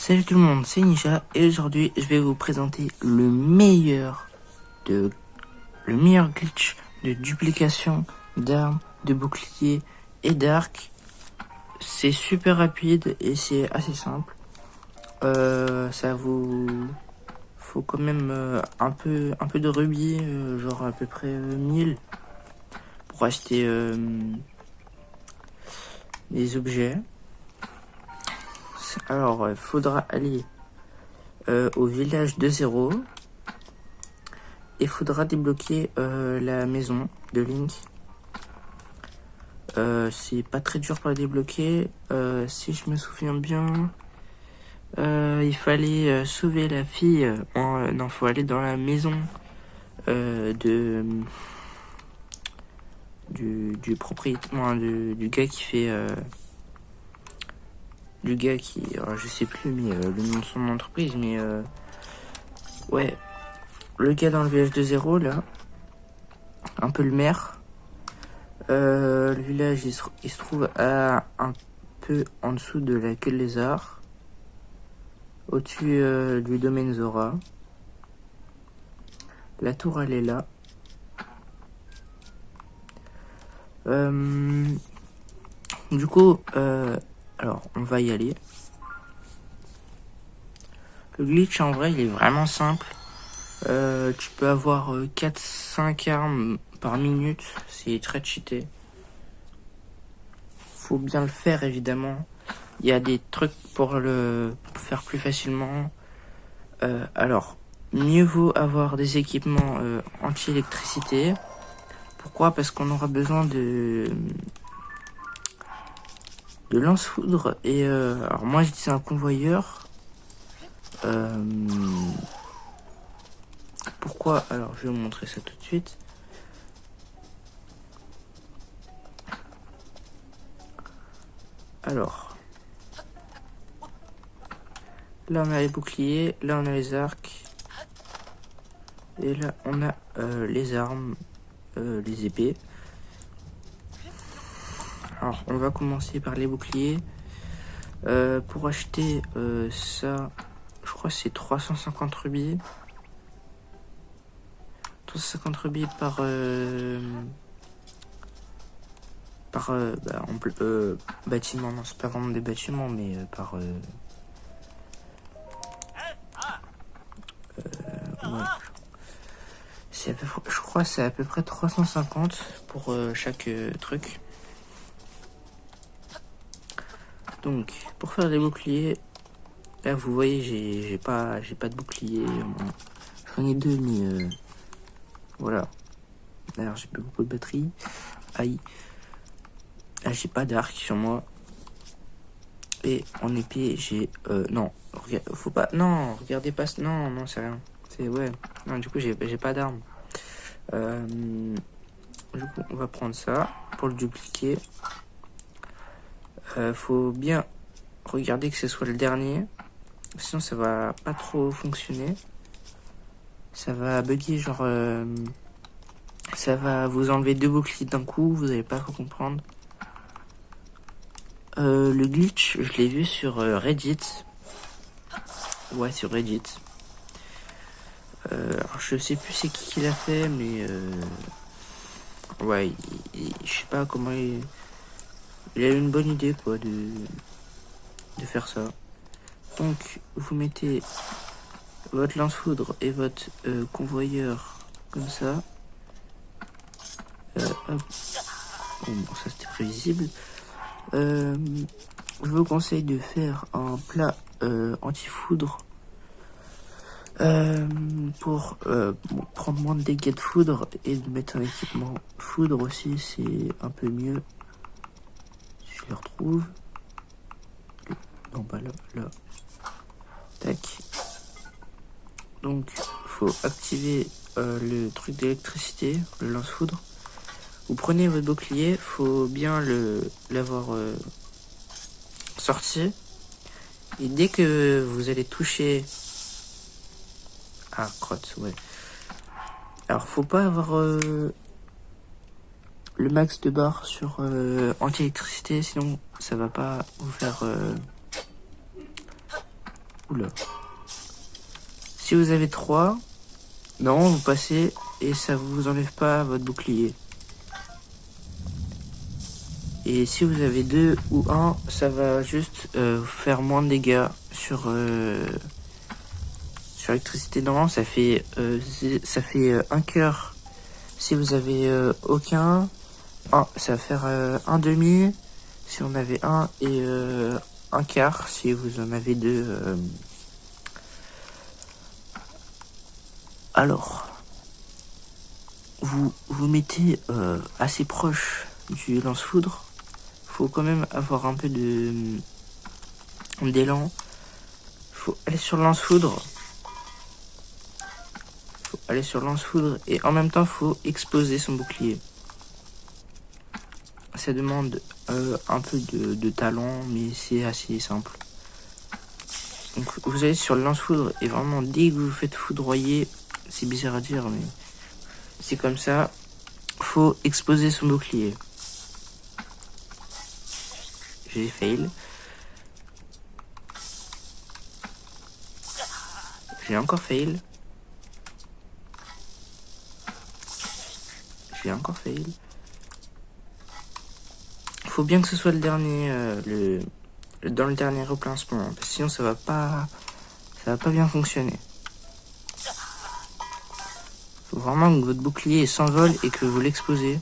Salut tout le monde, c'est Nisha et aujourd'hui je vais vous présenter le meilleur glitch de duplication d'armes, de boucliers et d'arcs. C'est super rapide et c'est assez simple. Ça vous faut quand même un peu de rubis, genre à peu près 1000 pour acheter des objets. Alors, faudra aller au village de 0 et faudra débloquer la maison de Link. C'est pas très dur pour la débloquer. Si je me souviens bien, il fallait sauver la fille. Non, faut aller dans la maison du propriétaire, du gars qui fait. Du gars qui. Je sais plus mais le nom de son entreprise, mais ouais. Le gars dans le village de 0 là. Un peu le maire. Le village il se trouve à un peu en dessous de la queue de lézard, au-dessus du domaine Zora. La tour elle est là. Du coup, alors on va y aller. Le glitch en vrai il est vraiment simple. Tu peux avoir 4-5 armes par minute, c'est très cheaté. Faut bien le faire évidemment. Il y a des trucs pour le faire plus facilement. Alors, mieux vaut avoir des équipements anti-électricité. Pourquoi? Parce qu'on aura besoin de lance-foudre. Et alors moi je dis un convoyeur. Pourquoi? Alors je vais vous montrer ça tout de suite. Alors, là on a les boucliers, là on a les arcs, et là on a les armes, les épées. Alors on va commencer par les boucliers. Pour acheter ça, je crois que c'est 350 rubis. 350 rubis par bâtiment. Non, c'est pas vraiment des bâtiments, mais par ouais. C'est à peu près, je crois que c'est à peu près 350 pour chaque truc. Donc pour faire des boucliers, là vous voyez j'ai pas de bouclier. J'en ai deux mais voilà. D'ailleurs j'ai pas beaucoup de batterie. Aïe. Là j'ai pas d'arc sur moi. Et en épée j'ai non, faut pas, non, regardez pas, non c'est rien. C'est ouais. Non, du coup j'ai pas d'arme. Du coup on va prendre ça pour le dupliquer. Faut bien regarder que ce soit le dernier, sinon ça va pas trop fonctionner. Ça va bugger, genre ça va vous enlever deux boucliers d'un coup, vous allez pas comprendre. Le glitch, je l'ai vu sur Reddit. Ouais, sur Reddit. Alors je sais plus c'est qui l'a fait, mais ouais, je sais pas comment il a eu une bonne idée quoi de faire ça. Donc vous mettez votre lance-foudre et votre convoyeur comme ça. Hop. Bon, ça c'était prévisible. Je vous conseille de faire un plat anti-foudre pour prendre moins de dégâts de foudre et de mettre un équipement foudre aussi, c'est un peu mieux. Si je le retrouve. Non, pas là. Tac. Donc, faut activer le truc d'électricité, le lance-foudre. Vous prenez votre bouclier, faut bien l'avoir sorti. Et dès que vous allez toucher... Ah, crotte, ouais. Alors, faut pas avoir le max de barres sur anti-électricité, sinon ça va pas vous faire... Oula. Si vous avez 3, non, vous passez et ça vous enlève pas votre bouclier. Et si vous avez 2 ou 1, ça va juste vous faire moins de dégâts sur l'électricité. Normalement, ça fait un cœur si vous avez aucun. Ça va faire un demi si on avait un et un quart si vous en avez 2. Alors, vous mettez assez proche du lance-foudre. Faut quand même avoir un peu d'élan. Faut aller sur le lance-foudre. Et en même temps, faut exposer son bouclier. Ça demande un peu de talent, mais c'est assez simple. Donc vous allez sur le lance-foudre et vraiment dès que vous vous faites foudroyer, c'est bizarre à dire, mais c'est comme ça. Faut exposer son bouclier. J'ai fail. J'ai encore fail. J'ai encore fail. Faut bien que ce soit le dernier, dans le dernier replacement, parce que sinon ça va pas bien fonctionner. Faut vraiment que votre bouclier s'envole et que vous l'exposez.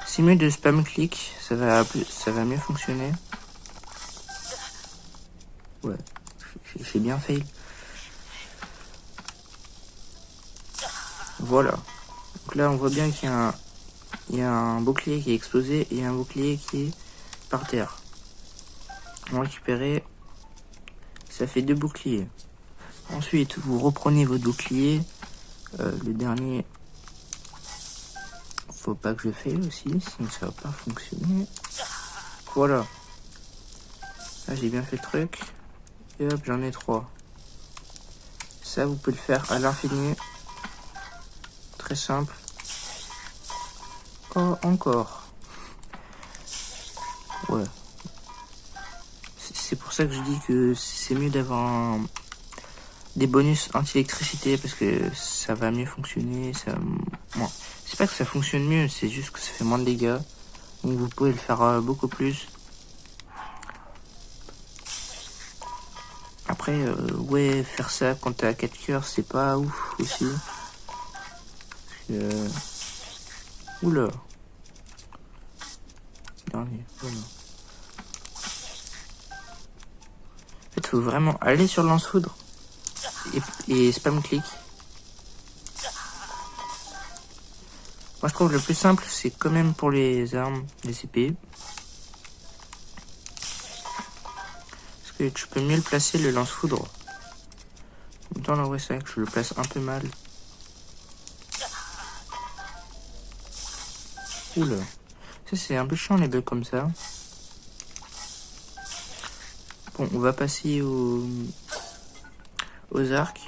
C'est mieux de spam click, ça va mieux fonctionner. Ouais, j'ai bien fail. Voilà. Donc là on voit bien qu'il y a un bouclier qui est explosé et un bouclier qui est par terre. On va récupérer, ça fait 2 boucliers. Ensuite, vous reprenez votre bouclier. Le dernier, faut pas que je fasse aussi, sinon ça va pas fonctionner. Voilà. Là, j'ai bien fait le truc. Et hop, j'en ai 3. Ça, vous pouvez le faire à l'infini. Très simple. Oh, encore. Ouais. C'est pour ça que je dis que c'est mieux d'avoir des bonus anti-électricité parce que ça va mieux fonctionner. Bon, c'est pas que ça fonctionne mieux, c'est juste que ça fait moins de dégâts. Donc vous pouvez le faire beaucoup plus. Après, ouais, faire ça quand t'es à 4 cœurs, c'est pas ouf aussi. Oula. Dernier, voilà. En fait, faut vraiment aller sur le lance-foudre et spam click. Moi, je trouve le plus simple, c'est quand même pour les armes, les épées. Parce que tu peux mieux le placer, le lance-foudre. Dans la ouais, c'est vrai que je le place un peu mal. Oula. Ça, c'est un peu chiant, les bugs comme ça. Bon, on va passer aux arcs.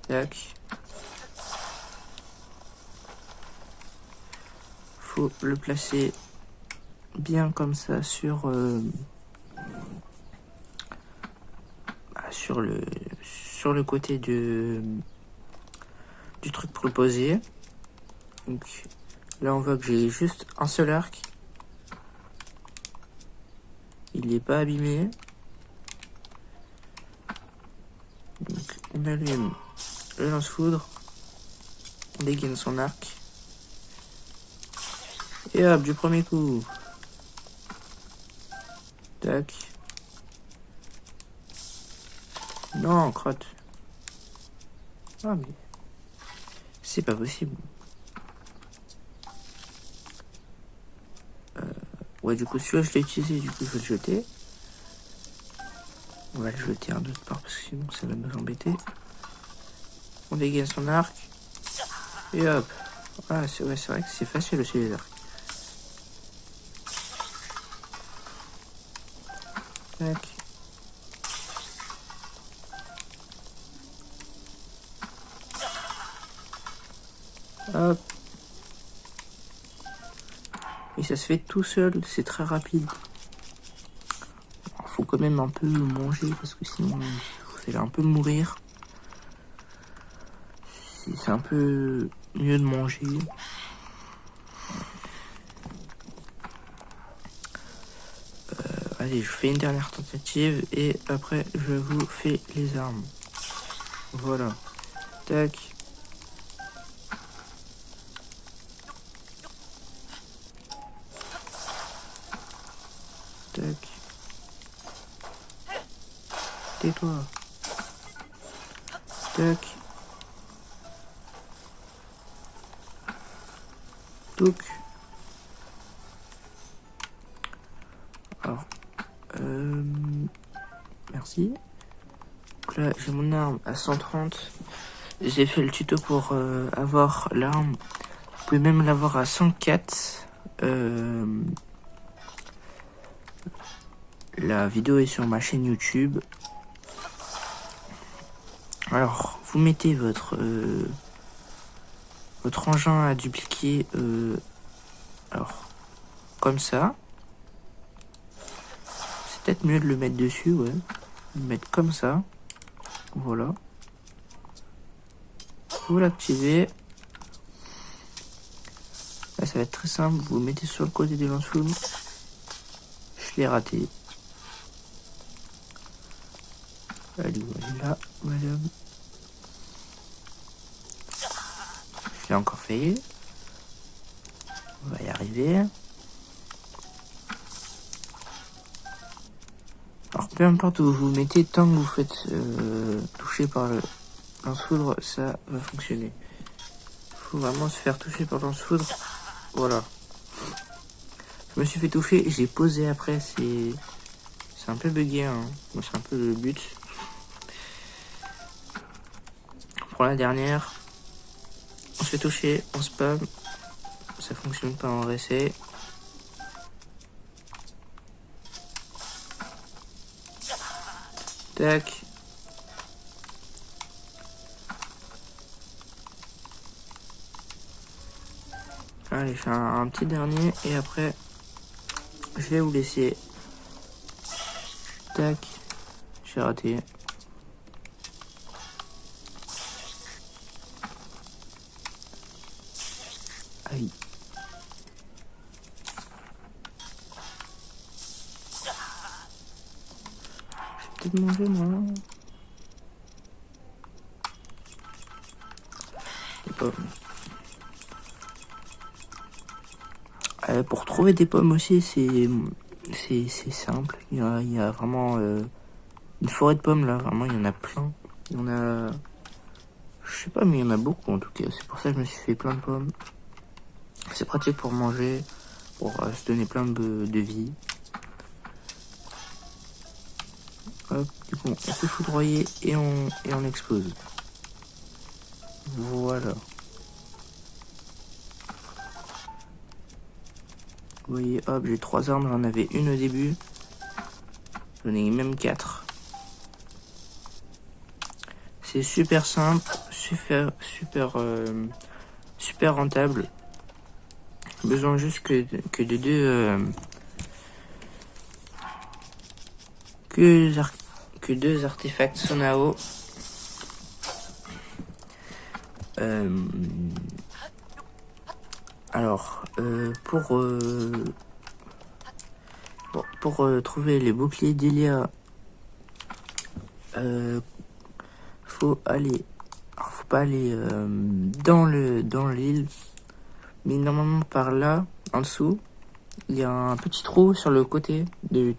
Tac. Faut le placer bien comme ça sur sur le côté du truc pour le poser. Donc là on voit que j'ai juste un seul arc. Il n'est pas abîmé. Donc on allume le lance-foudre. On dégaine son arc. Et hop, du premier coup. Tac. Non, crotte. Ah mais... c'est pas possible. Ouais, du coup, celui-là, je l'ai utilisé, du coup, je vais le jeter. On va le jeter un autre part, parce que sinon, ça va nous embêter. On dégaine son arc. Et hop. Ah, c'est vrai que c'est facile aussi, les arcs. Tac. Hop. Et ça se fait tout seul, c'est très rapide. Faut quand même un peu manger parce que sinon vous allez un peu mourir. C'est un peu mieux de manger. Allez, je fais une dernière tentative et après je vous fais les armes. Voilà. Tac. Tac. Tais-toi. Tac. Touc. Alors. Merci. Donc là, j'ai mon arme à 130. J'ai fait le tuto pour avoir l'arme. Vous pouvez même l'avoir à 104. La vidéo est sur ma chaîne YouTube. Alors, vous mettez votre engin à dupliquer, alors, comme ça. C'est peut-être mieux de le mettre dessus, ouais. Le mettre comme ça. Voilà. Vous l'activez. Là, ça va être très simple. Vous le mettez sur le côté des lance-flammes. Je l'ai raté. Allez, voilà, madame. Je l'ai encore fait. On va y arriver. Alors, peu importe où vous vous mettez, tant que vous faites toucher par le lance-foudre, ça va fonctionner. Faut vraiment se faire toucher par le lance-foudre. Voilà. Je me suis fait toucher, j'ai posé après, c'est un peu bugué, hein. Bon, c'est un peu le but. Pour la dernière, on se fait toucher, on spam, ça fonctionne pas, on réessaye. Tac. Allez, je fais un petit dernier et après, je vais vous laisser. Tac. J'ai raté. Aïe. Je vais peut-être manger moi. Des pommes. Pour trouver des pommes aussi, c'est simple. Il y a vraiment une forêt de pommes là. Vraiment, il y en a plein. Il y en a. Je sais pas, mais il y en a beaucoup en tout cas. C'est pour ça que je me suis fait plein de pommes. C'est pratique pour manger, pour se donner plein de vie. Hop, du coup, on fait foudroyer et on explose. Voilà. Vous voyez, hop, j'ai 3 armes, j'en avais une au début. J'en ai même 4. C'est super simple, super rentable. Besoin juste que de deux artefacts Sonao. Alors, pour trouver les boucliers d'Ilia, faut pas aller dans l'île, mais normalement par là, en dessous, il y a un petit trou sur le côté du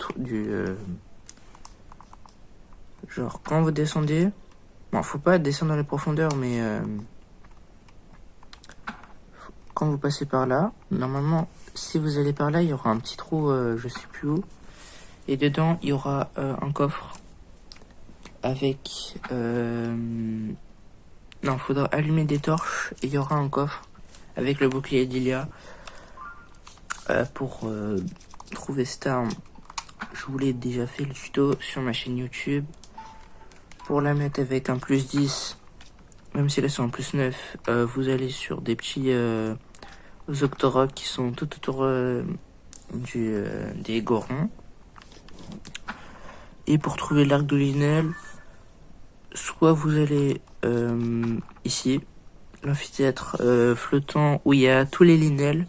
genre quand vous descendez, bon, faut pas descendre dans les profondeurs, mais quand vous passez par là, normalement, si vous allez par là, il y aura un petit trou, je sais plus où, et dedans il y aura un coffre avec non, faudra allumer des torches et il y aura un coffre avec le bouclier d'Ilia pour trouver cette arme. Je vous l'ai déjà fait le tuto sur ma chaîne YouTube. Pour la mettre avec un +10, même si là c'est en +9, vous allez sur des petits aux Octoroks qui sont tout autour des Gorons. Et pour trouver l'arc de Linel, soit vous allez ici, l'amphithéâtre flottant où il y a tous les Linels.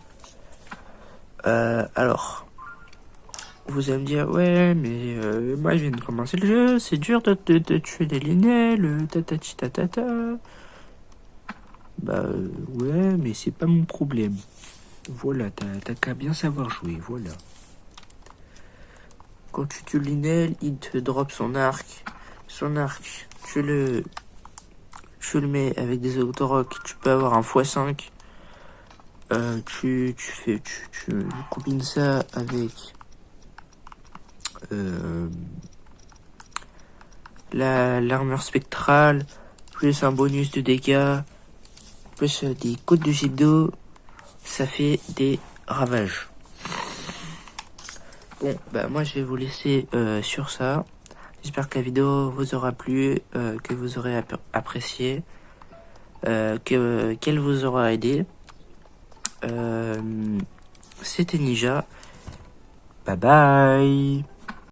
Alors, vous allez me dire, ouais, mais moi je viens de commencer le jeu, c'est dur de tuer des Linels, tatati tatata. Bah ouais, mais c'est pas mon problème. Voilà, t'as qu'à bien savoir jouer, voilà. Quand tu tues Linel, il te drop son arc. Son arc, tu le mets avec des Octoroks, tu peux avoir un x5. Tu combines ça avec l'armure spectrale, plus un bonus de dégâts, plus des côtes de jet d'eau, ça fait des ravages. Bon, bah moi je vais vous laisser sur ça. J'espère que la vidéo vous aura plu, que vous aurez apprécié, qu'elle vous aura aidé. C'était Ninja. Bye bye.